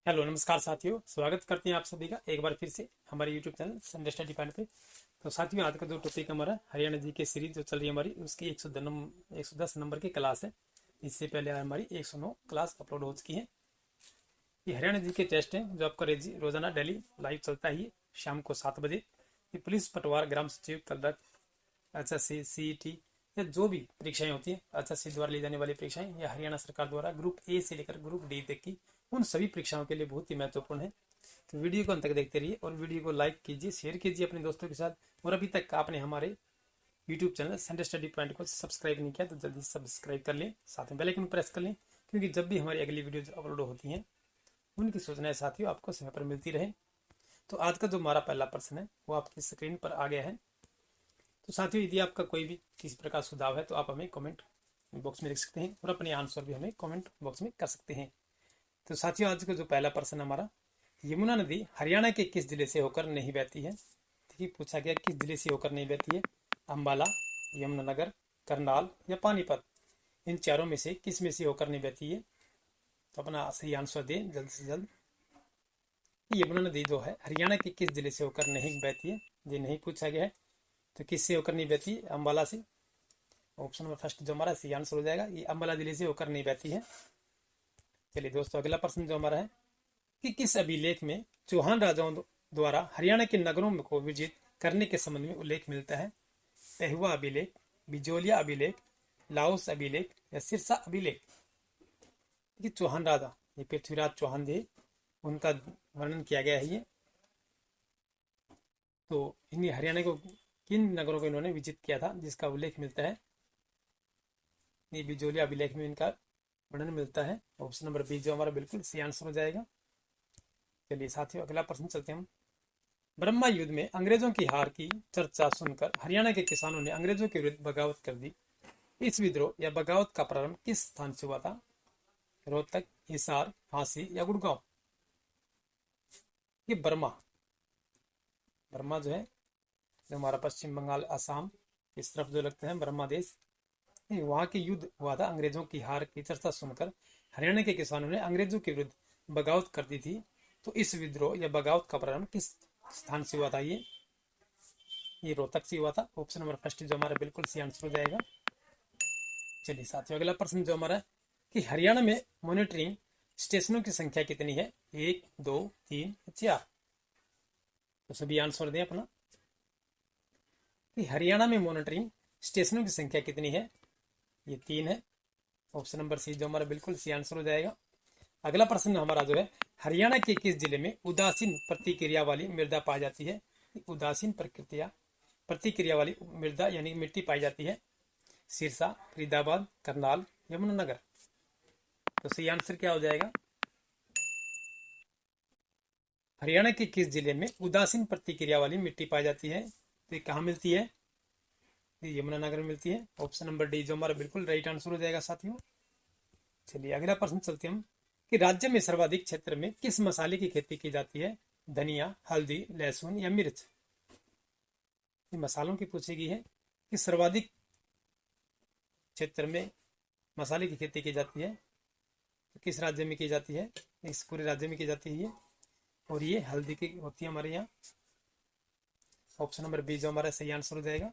Hello नमस्कार साथियों, स्वागत करते हैं आप सभी का एक बार फिर से हमारे YouTube channel Sunday study point पे। तो साथियों, आज का जो टॉपिक हमारा हरियाणा जी के सीरीज जो चल रही है हमारी, उसकी 110 नंबर की क्लास है। इससे पहले हमारी 109 क्लास अपलोड हो चुकी है। ये हरियाणा जी के टेस्ट हैं जो आपका रोजाना डेली लाइव चलता ही है शाम को 7 बजे। ये पुलिस पटवार, ग्राम सचिव, क्लर्क, एचएससी, सीईटी या जो भी परीक्षाएं होती हैं एचएससी द्वारा ली जाने वाली परीक्षाएं या हरियाणा सरकार द्वारा ग्रुप ए से लेकर ग्रुप डी तक की, उन सभी परीक्षाओं के लिए बहुत ही महत्वपूर्ण है। तो वीडियो को अंत तक देखते रहिए और वीडियो को लाइक कीजिए, शेयर कीजिए अपने दोस्तों के साथ। और अभी तक आपने हमारे YouTube channel Sunday study point को सब्सक्राइब नहीं किया तो जल्दी सब्सक्राइब कर लें, साथ में बेल आइकन प्रेस कर लें, क्योंकि जब भी हमारी अगली वीडियो अपलोड होती हैं उनकी सूचनाएं साथियों आपको समय पर मिलती रहे। तो आज का जो हमारा पहला प्रश्न है वो आपकी स्क्रीन पर आ गया है। तो साथियों, यदि आपका कोई भी किसी प्रकार सुझाव है तो आप हमें कमेंट बॉक्स में लिख सकते हैं और अपने आंसर भी हमें कमेंट बॉक्स में कर सकते हैं। तो साथियों, आज का जो पहला प्रश्न हमारा, यमुना नदी हरियाणा के किस जिले से होकर नहीं बहती है? देखिए, पूछा गया किस जिले से होकर नहीं बहती है। अम्बाला, यमुनानगर, करनाल या पानीपत, इन चारों में से किस में से होकर नहीं बहती है? तो अपना सही आंसर दें जल्द से जल्द। यमुना नदी जो है हरियाणा के किस जिले से होकर नहीं बहती है, ये नहीं पूछा गया है। तो किससे होकर नहीं बहती? अम्बाला से। ऑप्शन नंबर फर्स्ट जो हमारा सही आंसर हो जाएगा, ये अम्बाला जिले से होकर नहीं बहती है। चलिए दोस्तों, अगला प्रश्न जो हमारा है कि किस अभिलेख में चौहान राजाओं द्वारा हरियाणा के नगरों को विजित करने के संबंध में उल्लेख मिलता है? पेहुआ अभिलेख, बिजोलिया अभिलेख, लाओस अभिलेख या सिरसा अभिलेख? ये चौहान राजा, ये पृथ्वीराज चौहान थे, उनका वर्णन किया गया है ये। तो इन्हें हरियाणा को किन नगरों को इन्होंने विजित किया था जिसका उल्लेख मिलता है? ये बिजोलिया अभिलेख में इनका वर्णन मिलता है। ऑप्शन नंबर बी जो हमारा बिल्कुल सही आंसर हो जाएगा। चलिए साथियों, अगला प्रश्न चलते हैं हम। ब्रह्मा युद्ध में अंग्रेजों की हार की चर्चा सुनकर हरियाणा के किसानों ने अंग्रेजों के विरुद्ध बगावत कर दी। इस विद्रोह या बगावत का प्रारंभ किस स्थान से हुआ था? रोहतक, हिसार, झांसी या गुड़गांव? ये बर्मा बर्मा जो है, जो हमारा पश्चिम बंगाल, असम इस तरफ जो लगते हैं बर्मा देश, वहां के युद्ध हुआ था। अंग्रेजों की हार की चर्चा सुनकर हरियाणा के किसानों ने अंग्रेजों के विरुद्ध बगावत कर दी थी। तो इस विद्रोह या बगावत का प्रारंभ किस स्थान से हुआ था? ये रोहतक से हुआ था। ऑप्शन नंबर फर्स्ट जो हमारा बिल्कुल सही आंसर हो जाएगा। चलिए साथियों, अगला प्रश्न जो हमारा कि हरियाणा में मॉनिटरिंग स्टेशनों की संख्या कितनी है? 1, 2, 3, 4? तो सभी आंसर दें अपना कि हरियाणा में मॉनिटरिंग स्टेशनों की संख्या कितनी है? ये 3 है। ऑप्शन नंबर सी जो हमारा बिल्कुल सी आंसर हो जाएगा। अगला प्रश्न हमारा जो है, हरियाणा के किस जिले में उदासीन प्रतिक्रिया वाली मृदा पाई जाती है? उदासीन प्रतिक्रिया वाली मृदा यानी मिट्टी पाई जाती है। सिरसा, फरीदाबाद, करनाल, यमुनानगर? तो सही आंसर क्या हो जाएगा? हरियाणा के किस जिले में उदासीन प्रतिक्रिया वाली मिट्टी पाई जाती है? तो ये कहाँ मिलती है? यमुनानगर में मिलती है। ऑप्शन नंबर डी जो हमारा बिल्कुल राइट आंसर हो जाएगा साथियों। चलिए अगला प्रश्न चलते हम कि राज्य में सर्वाधिक क्षेत्र में किस मसाले की खेती की जाती है? धनिया, हल्दी, लहसुन या मिर्च? ये मसालों की पूछी गई है कि सर्वाधिक क्षेत्र में मसाले की खेती की जाती है तो किस राज्य में की जाती है? इस पूरे राज्य में की जाती है और ये हल्दी की होती है हमारे यहाँ। ऑप्शन नंबर बी जो हमारा सही आंसर हो जाएगा।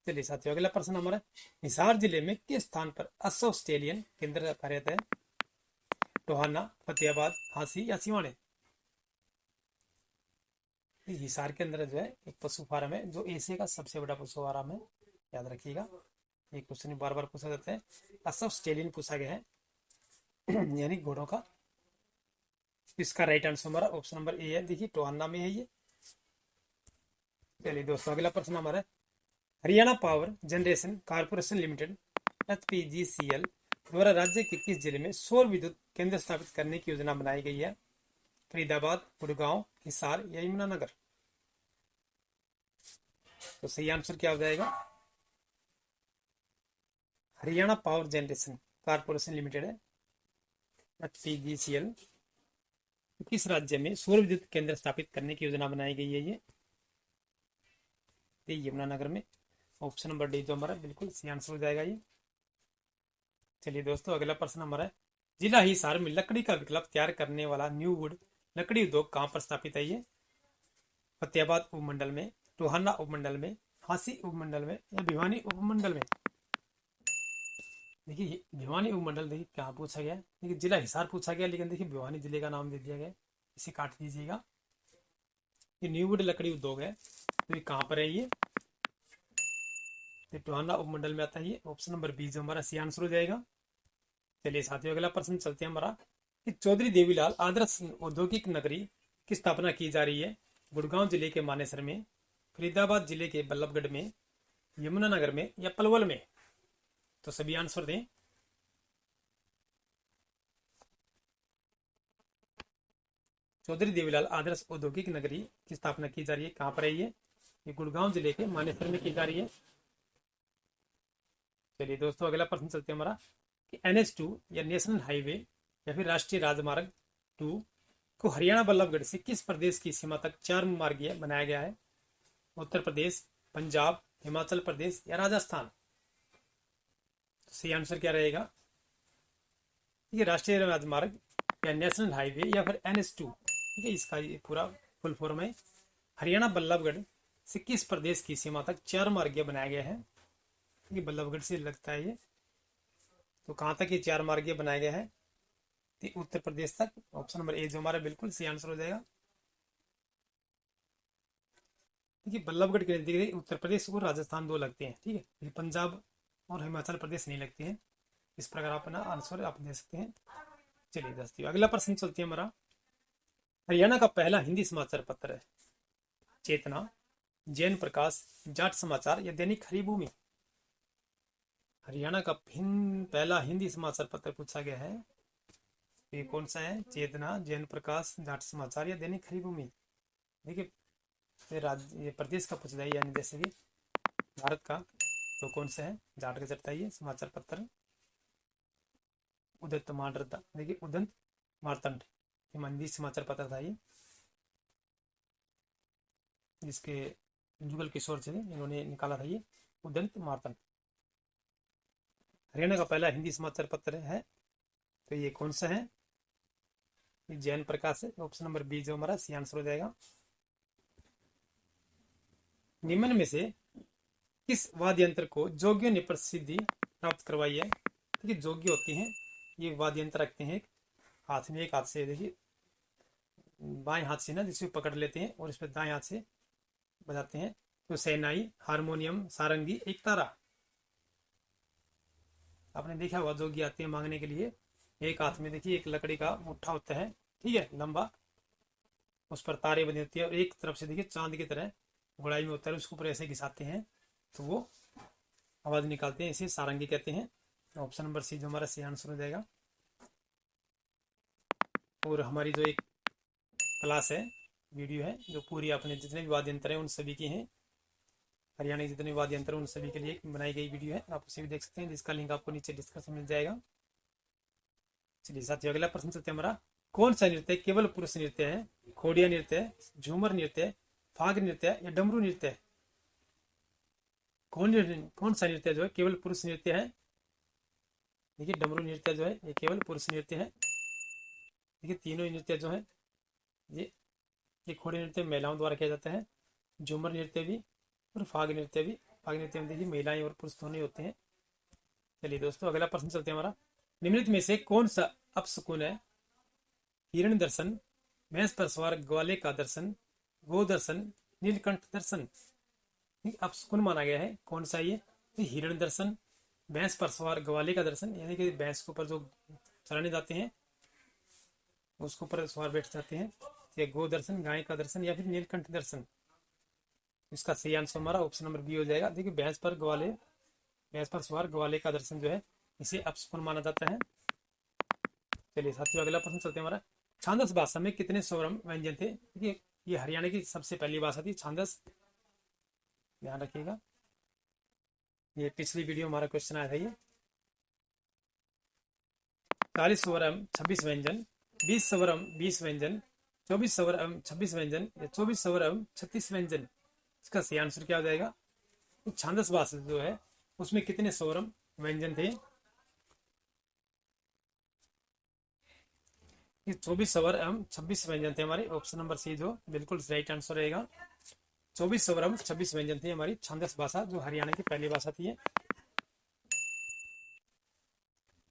चलिए साथियों, अगला प्रश्न हमारा, हिसार जिले में किस स्थान पर असो ऑस्ट्रेलियन केंद्र कार्यरत है? टोहाना, फतेहाबाद, झांसी या सिवाने? हिसार के अंदर जो है एक पशु फार्म है जो एशिया का सबसे बड़ा पशु फार्म है, याद रखिएगा। ये क्वेश्चन बार बार पूछा जाता है। असो ऑस्ट्रेलियन पूछा गया है यानी घोड़ों का। इसका राइट आंसर हमारा ऑप्शन नंबर ए है। देखिए, टोहाना में है ये। चलिए दोस्तों, अगला प्रश्न हमारा, Haryana power generation corporation limited HPGCL द्वारा राज्य के किस जिले में सौर विद्युत केंद्र स्थापित करने की योजना बनाई गई है? फरीदाबाद, गुड़गांव, हिसार या यमुनानगर? तो सही आंसर क्या हो जाएगा? Haryana power generation corporation limited है HPGCL, किस राज्य में सौर विद्युत केंद्र स्थापित करने की योजना बनाई गई है? ये यमुनानगर में। ऑप्शन नंबर डी जो हमारा बिल्कुल सही आंसर हो जाएगा ये। चलिए दोस्तों, अगला प्रश्न हमारा है जिला हिसार में लकड़ी का विकल्प तैयार करने वाला न्यू वुड लकड़ी उद्योग कहाँ पर स्थापित है? ये फतेहाबाद उपमंडल में, टोहाना उपमंडल में, हांसी उपमंडल में या भिवानी उपमंडल में? देखिए भिवानी उपमंडल, देखिए कहाँ पूछा गया है, देखिए जिला हिसार पूछा गया, लेकिन देखिए भिवानी जिले का नाम दे दिया गया है, इसे काट दीजिएगा। ये न्यूवुड लकड़ी उद्योग है, तो ये कहाँ पर है? ये टोहाना उपमंडल में आता है। ये ऑप्शन नंबर बी जो हमारा सी आंसर हो जाएगा। चलिए साथियों अगला प्रश्न चलते हैं हमारा कि चौधरी देवीलाल आदर्श औद्योगिक नगरी की स्थापना की जा रही है? गुड़गांव जिले के मानेसर में, फरीदाबाद जिले के बल्लभगढ़ में, यमुनानगर में या पलवल में? तो सभी आंसर दें। चौधरी देवीलाल आदर्श औद्योगिक नगरी की स्थापना की जा रही है, कहां पर है? ये गुड़गांव जिले के मानेसर में की जा रही है। चलिए दोस्तों अगला प्रश्न चलते हैं हमारा कि NH2 या नेशनल हाईवे या फिर राष्ट्रीय राजमार्ग 2 को हरियाणा बल्लभगढ़ से किस प्रदेश की सीमा तक 4 मार्गीय बनाया गया है? उत्तर प्रदेश, पंजाब, हिमाचल प्रदेश या राजस्थान? तो सही आंसर क्या रहेगा? ये राष्ट्रीय राजमार्ग या नेशनल हाईवे या फिर NH2, ठीक है, इसका ये पूरा फुल फॉर्म है। हरियाणा बल्लभगढ़ से किस प्रदेश की सीमा तक 4 मार्गीय बनाया गया है? ये बल्लभगढ़ से लगता है ये, तो कहां तक ये 4 मार्गीय बनाया गया है? तो उत्तर प्रदेश तक। ऑप्शन नंबर ए जो हमारा बिल्कुल सही आंसर हो जाएगा। देखिए बल्लभगढ़ के नजदीक उत्तर प्रदेश और राजस्थान दो लगते हैं, ठीक है, पंजाब और हिमाचल प्रदेश नहीं लगते हैं। इस प्रकार आप अपना आंसर आप दे सकते हैं। चलिए दोस्तों अगला प्रश्न चलते हैं हमारा। हरियाणा का पहला हिंदी समाचार पत्र है चेतना, जैन प्रकाश, जाट समाचार या दैनिक हरिभूमि? हरियाणा का पहला हिंदी समाचार पत्र पूछा गया है, ये कौन सा है? चेतना, जैन प्रकाश, जाट समाचार या दैनिक हरिभूमि? देखिए ये प्रदेश का पूछा जाए, यानी जैसे कि भारत का, तो कौन सा है? जाट का चलता है ये समाचार पत्र। उदंत मार्तंड, देखिए उदंत मार्तंड हिंदी समाचार पत्र था ये, जिसके जुगल किशोर से इन्होंने निकाला था ये उदंत मार्तंड। हरियाणा का पहला हिंदी समाचार पत्र है, तो ये कौन सा है? ये जैन प्रकाश है। ऑप्शन नंबर बी जो हमारा सी आंसर हो जाएगा। निम्न में से किस वाद्य यंत्र को जोगियों ने प्रसिद्धि प्राप्त करवाई है? देखिए जोगी होती हैं, ये वाद्य यंत्र रखते हैं हाथ में, एक हाथ से देखिए बाएं हाथ से ना जिसको पकड़ लेते हैं और इस पर दाएं हाथ से बजाते हैं, तो शहनाई, हारमोनियम, सारंगी, एक तारा। आपने देखा हुआ जोगी आते हैं मांगने के लिए, एक हाथ में देखिए एक लकड़ी का मुट्ठा होता है, ठीक है, लंबा, उस पर तारे बनी होती है और एक तरफ से देखिए चांद की तरह गुड़ाई में होता है, उसके ऊपर ऐसे घिसाते हैं तो वो आवाज निकालते हैं, इसे सारंगी कहते हैं। ऑप्शन नंबर सी जो हमारा सी आंसर हो जाएगा। और हमारी जो एक क्लास है, वीडियो है, जो पूरी अपने जितने भी वाद्य यंत्र हैं उन सभी की हैं, हरियाणा के जितने वाद्य यंत्र उन सभी के लिए बनाई गई वीडियो है, आप उसे भी देख सकते हैं, जिसका लिंक आपको नीचे डिस्क्रिप्शन में मिल जाएगा। चलिए साथियों अगला प्रश्न चलते हैं हमारा। कौन सा नृत्य केवल पुरुष नृत्य है? खोड़िया नृत्य, झूमर नृत्य, फाग नृत्य या डमरू नृत्य? कौन सा नृत्य जो है केवल पुरुष नृत्य है? देखिए डमरू नृत्य जो है ये केवल पुरुष नृत्य है। देखिए तीनों नृत्य जो है ये खोड़ी नृत्य महिलाओं द्वारा किया जाता है, झूमर नृत्य भी और फाग नृत्य भी। फाग नृत्य में देखिए महिलाएं और पुरुष दोनों होते हैं। चलिए दोस्तों अगला प्रश्न चलते हैं हमारा। निम्नलिखित में से कौन सा अपशकुन है? हिरण दर्शन, भैंस पर सवार ग्वाले का दर्शन, गो दर्शन, नीलकंठ दर्शन? अपशकुन माना गया है, कौन सा ये? हिरण दर्शन, भैंस पर सवार ग्वाले का दर्शन, यानी कि भैंस के ऊपर जो चलाने जाते हैं उसके ऊपर सवार बैठ जाते हैं, या गो दर्शन गाय का दर्शन या फिर नीलकंठ दर्शन? इसका सही आंसर हमारा ऑप्शन नंबर बी हो जाएगा। देखिए भैंस पर सवार ग्वाले का दर्शन जो है इसे अपशकुन माना जाता है। चलिए साथियों अगला प्रश्न चलते हैं हमारा। छांदस भाषा में कितने स्वरम व्यंजन थे? देखिए ये हरियाणा की सबसे पहली भाषा थी छांदस, ध्यान रखिएगा, ये पिछली वीडियो हमारा क्वेश्चन आया था। ये 40 स्वरम 26 व्यंजन, 20 स्वरम 20 व्यंजन, 24 स्वरम 26 व्यंजन या 24 स्वरम 36 व्यंजन? इसका सही आंसर क्या हो जाएगा? छांदस भाषा जो है उसमें कितने स्वरम व्यंजन थे? ये 24 ओवर एवं 26 व्यंजन थे हमारे। ऑप्शन नंबर सी जो बिल्कुल राइट आंसर रहेगा। 24 ओवर एवं 26 व्यंजन थी हमारी छांदस भाषा, जो हरियाणा की पहली भाषा थी।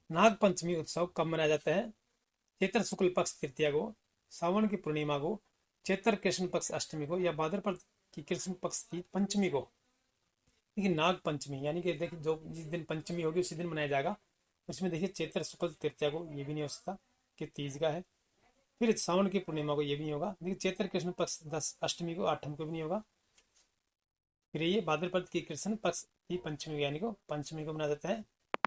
नाग पंचमी उत्सव कब मनाया जाता है? चैत्र शुक्ल पक्ष तृतीया को, सावन की पूर्णिमा को, चैत्र कृष्ण पक्ष अष्टमी को, या भाद्रपद की कृष्ण पक्ष की पंचमी को। देखिए नाग पंचमी यानी कि देखिए जो जिस दिन पंचमी होगी उसी दिन मनाया जाएगा। उसमें देखिए चैत्र शुक्ल तृतीया को, ये भी नहीं हो सकता कि तीज का है। फिर सावन की पूर्णिमा को, ये भी नहीं होगा। देखिए चैत्र कृष्ण पक्ष 10 अष्टमी को, आठम को भी नहीं होगा। फिर ये भाद्रपद की कृष्ण पक्ष की पंचमी यानी को पंचमी को मनाया जाता है।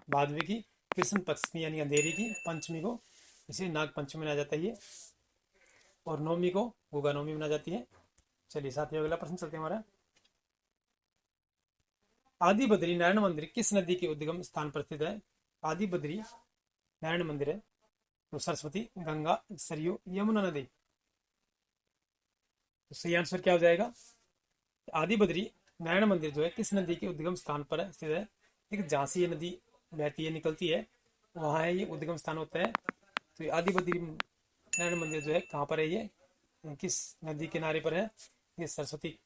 भादवी की कृष्ण पक्ष की यानी अंधेरी की पंचमी को इसे नाग पंचमी मनाया जाता है ये। और नवमी को गुगा नवमी मनाई जाती है। चलिए साथियों अगला प्रश्न चलते हैं हमारा। आदि बद्री नारायण मंदिर किस नदी के उद्गम स्थान पर स्थित है? आदि बद्री नारायण मंदिर है तो सरस्वती, गंगा, सरयू, यमुना नदी। तो सही आंसर क्या हो जाएगा? आदि बद्री नारायण मंदिर जो है किस नदी के उद्गम स्थान पर स्थित है? एक झांसी नदी बहती है, निकलती है, वहां है ये उद्गम स्थान होता है। तो ये आदि बद्री नारायण मंदिर जो है कहाँ पर है? ये किस नदी किनारे पर है? ये सरस्वती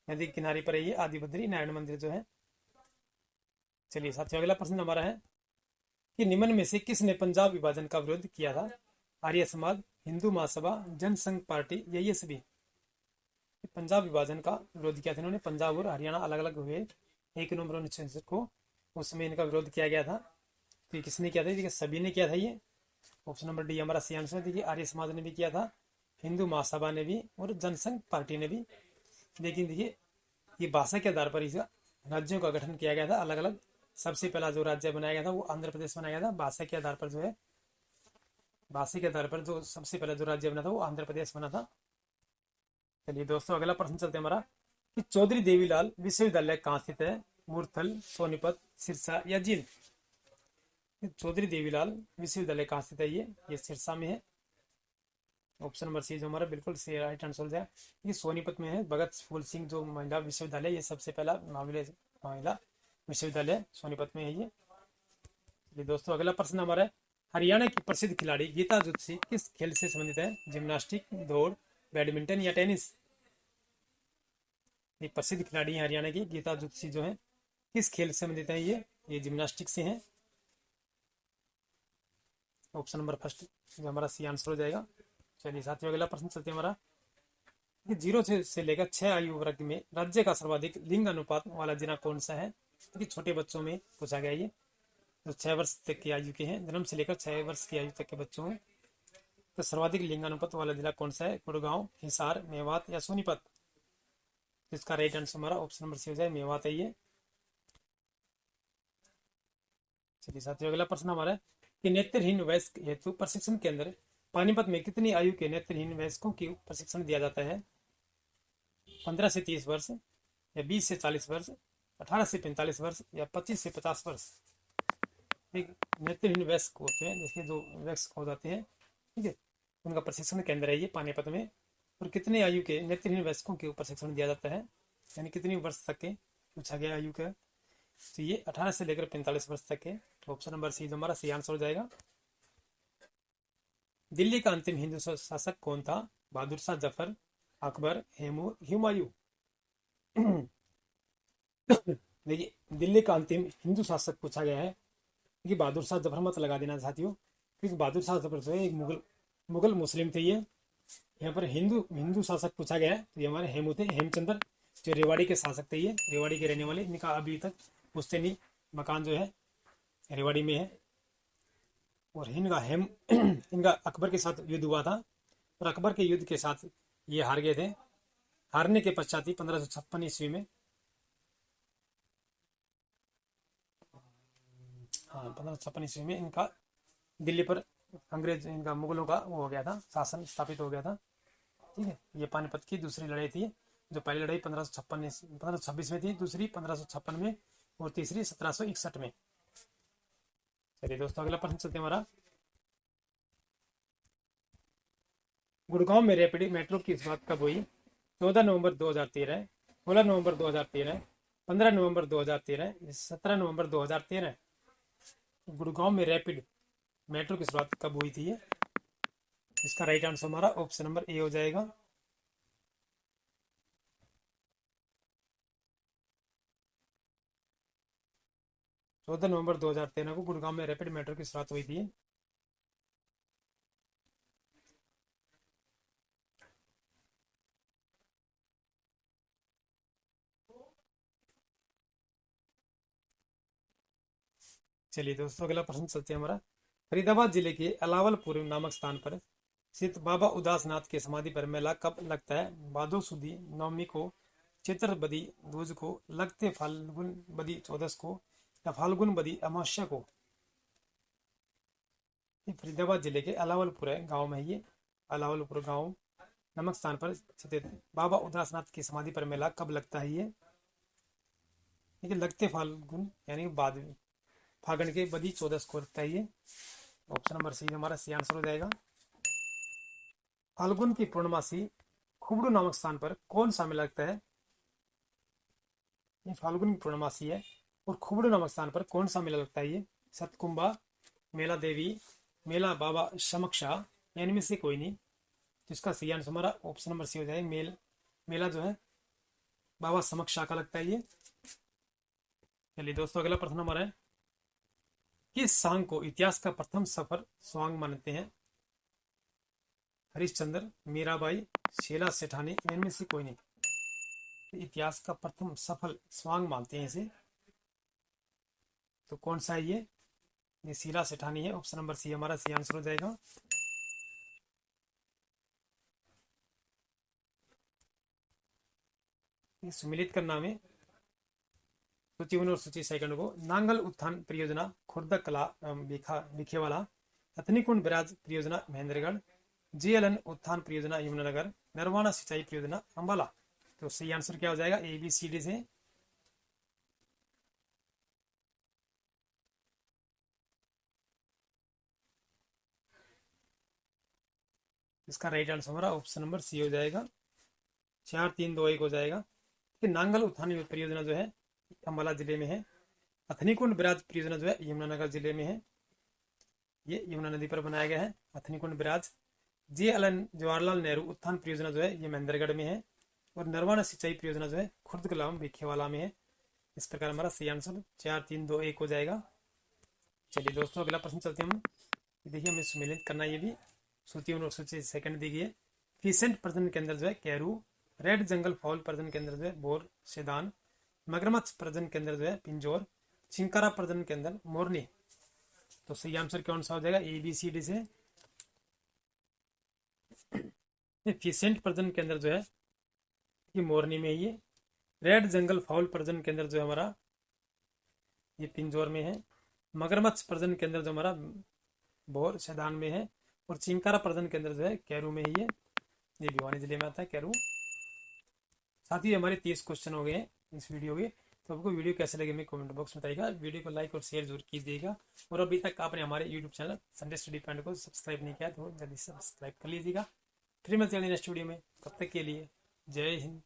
नदी किनारे पर है ये आदि बद्री नारायण मंदिर जो है। चलिए साथियों अगला प्रश्न हमारा है कि निम्न में से किसने पंजाब विभाजन का विरोध किया था? आर्य समाज, हिंदू महासभा, जनसंघ पार्टी या ये सभी। पंजाब विभाजन का विरोध किया था इन्होंने। पंजाब और हरियाणा अलग अलग हुए 1 नवंबर 1966 को, उसमें इनका विरोध किया गया था। तो किसने किया था? देखिए सभी ने किया था ये। ऑप्शन नंबर डी हमारा सही आंसर। देखिए आर्य समाज ने भी किया था, हिंदू महासभा ने भी, और जनसंघ पार्टी ने भी। लेकिन देखिए ये भाषा के आधार पर इसका राज्यों का गठन किया गया था अलग अलग। सबसे पहला जो राज्य बनाया गया था वो आंध्र प्रदेश बनाया गया था। भाषा के आधार पर जो है, भाषा के आधार पर जो सबसे पहला जो राज्य बना था वो आंध्र प्रदेश बना था। चलिए दोस्तों अगला प्रश्न चलते हैं हमारा कि चौधरी देवीलाल विश्वविद्यालय कहाँ स्थित है? मूर्थल, सोनीपत, सिरसा या जींद। चौधरी देवीलाल विश्वविद्यालय कहाँ स्थित है? ये सिरसा में है। ऑप्शन नंबर सी जो हमारा बिल्कुल सही राइट आंसर है। ये सोनीपत में है। भगत फूल सिंह जो महिला विश्वविद्यालय, ये सबसे पहला महिला विश्वविद्यालय सोनीपत में है ये दोस्तों अगला प्रश्न हमारा है हरियाणा की प्रसिद्ध खिलाड़ी गीता जुत्सी किस खेल से संबंधित है? जिम्नास्टिक, दौड़, बैडमिंटन या टेनिस। ये प्रसिद्ध खिलाड़ी है हरियाणा की गीता जुत्सी जो है किस खेल से संबंधित है? ये जिम्नास्टिक से है। ऑप्शन नंबर फर्स्ट जो हमारा सी आंसर हो जाएगा। चलिए साथियों अगला प्रश्न चलते हैं हमारा 0 से लेकर 6 आयु वर्ग में राज्य का सर्वाधिक लिंग अनुपात वाला जिला कौन सा है? क्योंकि छोटे बच्चों में पूछा गया ये, जो 6 वर्ष तक की आयु के हैं, जन्म से लेकर 6 वर्ष की आयु तक के बच्चों हैं। तो सर्वाधिक लिंग अनुपात वाला जिला कौन सा है? गुड़गांव, हिसार, मेवात या सोनीपत। इसका राइट आंसर हमारा ऑप्शन नंबर सी हो जाए, मेवात है ये। चलिए साथियों अगला प्रश्न हमारा है कि नेत्रहीन वयस्क हेतु प्रशिक्षण केंद्र पानीपत में कितनी आयु के नेत्रहीन वयस्कों की प्रशिक्षण दिया जाता है? 15 से 30 वर्ष या 20 से 40 वर्ष, 18 से 45 वर्ष या 25 से 50 वर्ष। एक नेत्रहीन वयस्क होते हैं, जिसके जो वयस्क हो जाते हैं, ठीक है, उनका प्रशिक्षण केंद्र है ये पानीपत में। और कितने आयु के नेत्रहीन वयस्कों को प्रशिक्षण दिया जाता है, यानी कितनी वर्ष तक के पूछा गया आयु का। तो ये 18 से लेकर 45 वर्ष तक के। ऑप्शन नंबर सी जो हमारा सही आंसर हो जाएगा। दिल्ली का अंतिम हिंदू शासक कौन था? बहादुर शाह जफर, अकबर, हुमायूं। देखिए दिल्ली का अंतिम हिंदू शासक पूछा गया है कि बहादुर शाह जफर मत लगा देना साथियों, क्योंकि बहादुर शाह जफर जो है एक मुगल मुस्लिम थे ये। यहाँ पर हिंदू शासक पूछा गया है तो ये हमारे हेमू थे, हेमचंद्र, जो रेवाड़ी के शासक थे। ये रेवाड़ी के रहने वाले, इनका अभी तक पुश्तैनी मकान जो है रेवाड़ी में है। और इनका अकबर के साथ युद्ध हुआ था, और अकबर के युद्ध के साथ ये हार गए थे। हारने के पश्चात ही 1556 ईस्वी में, हाँ 1556 ईस्वी में इनका दिल्ली पर अंग्रेज, इनका मुगलों का वो हो गया था, शासन स्थापित हो गया था। ठीक है, ये पानीपत की दूसरी लड़ाई थी। जो पहली लड़ाई 1556 में थी, दूसरी 1556 में, और तीसरी 1761 में। चलिए दोस्तों अगला प्रश्न चलते हैं हमारा गुड़गांव में रैपिड मेट्रो की शुरुआत कब हुई? 14 नवंबर 2013, 16 नवंबर 2013, 15 नवंबर 2013, 17 नवंबर 2013। गुड़गांव में रैपिड मेट्रो की शुरुआत कब हुई थी? इसका राइट आंसर हमारा ऑप्शन नंबर ए हो जाएगा। चौदह नवंबर 2013 को गुड़गांव में रैपिड मेट्रो की शुरुआत हुई थी। चलिए दोस्तों, अगला प्रश्न चलते हैं हमारा। फरीदाबाद जिले के अलावलपुर नामक स्थान पर स्थित बाबा उदासनाथ के समाधि पर मेला कब लगता है? भादो सुदी नवमी को, चैत्र बदी दूज को, लगते फाल्गुन बदी चौदस को, या फाल्गुन बदी अमावस्या को? ये फरीदाबाद जिले के अलावलपुर है गांव में है ये। अलावलपुर गांव नामक स्थान पर स्थित बाबा उदासनाथ की समाधि पर मेला कब लगता है? ये देखिए, लगते फाल्गुन यानी बाद फागण के बदी चौदस को लगता है ये। ऑप्शन नंबर सी हमारा सी आंसर हो जाएगा। फाल्गुन की पूर्णमासी खुबड़ू नामक स्थान पर कौन सा मेला लगता है? ये फाल्गुन की पूर्णमासी है और खुबड़ू नामक स्थान पर कौन सा मेला लगता है? ये सतकुंभा, मेला देवी, मेला बाबा समक्षा, इनमें से कोई नहीं। तो इसका सही आंसर हमारा ऑप्शन नंबर सी हो जाएगा। मेला जो है बाबा समक्षा का लगता है ये। चलिए दोस्तों, अगला प्रश्न हमारा है, किस सांग को इतिहास का प्रथम सफर स्वांग मानते हैं? हरिश्चंद्र, मीराबाई, शीला सेठानी, इनमें से कोई नहीं। इतिहास का प्रथम सफल स्वांग मानते हैं इसे। तो कौन सा है ये शीला सेठानी है। ऑप्शन नंबर सी हमारा सी आंसर हो जाएगा। सुमिलित करना है सूची 1 और सूची 2 को। नांगल उत्थान परियोजना खुर्दा कला विखेवाला, अथनीकुंड बैराज परियोजना महेंद्रगढ़, जेएलएन उत्थान परियोजना यमुनानगर, नरवाना सिंचाई परियोजना अंबाला। तो सही आंसर क्या हो जाएगा? ए बी सी डी से। इसका राइट आंसर हमारा ऑप्शन नंबर सी हो जाएगा। 4 3 2 1 हो जाएगा। कि नांगल उत्थान परियोजना जो है अंबाला जिले में है। अथनीकुंड बैराज परियोजना जो है यमुनानगर जिले में है। ये यमुना नदी पर बनाया गया है अथनीकुंड बैराज। जेएलएन जवाहरलाल नेहरू उत्थान परियोजना जो है ये महेंद्रगढ़ में है। और नरवाना सिंचाई परियोजना जो है खुर्द कलाम विखेवाला में है। इस प्रकार हमारा सही आंसर 4 3 2 1 हो जाएगा। चलिए दोस्तों, अगला प्रश्न चलते हैं हम। देखिए, हमें सुमेलित करना है ये भी। सूची 1 और सूची 2 दी गई है। फीसेंट प्रजनन केंद्र जो है कैरू, रेड जंगल फाउल प्रजनन केंद्र जो है बोर सेदान, मगरमच्छ प्रजनन केंद्र जो है पिंजौर, चिंकारा प्रजनन केंद्र मोरनी। तो सही आंसर कौन सा हो जाएगा? ए बी सी डी से। फीसेंट प्रजनन केंद्र जो है ये मोरनी में है ये। रेड जंगल फाउल प्रजनन केंद्र जो है हमारा ये पिंजौर में है। मगरमच्छ प्रजनन केंद्र जो हमारा बोर सेदान में है। और चिंकारा प्रजनन केंद्र जो है कैरू में है ये भिवानी जिले में आता है कैरू। साथ ही हमारे 30 क्वेश्चन हो गए हैं इस वीडियो के। तो आपको वीडियो कैसे लगे मैं कमेंट बॉक्स में बताइएगा। वीडियो को लाइक और शेयर जरूर कीजिएगा। और अभी तक आपने हमारे YouTube channel Sunday study point को सब्सक्राइब नहीं किया तो जल्दी सब्सक्राइब कर लीजिएगा। फिर मिलते हैं नेक्स्ट वीडियो में। तब तक के लिए जय हिंद।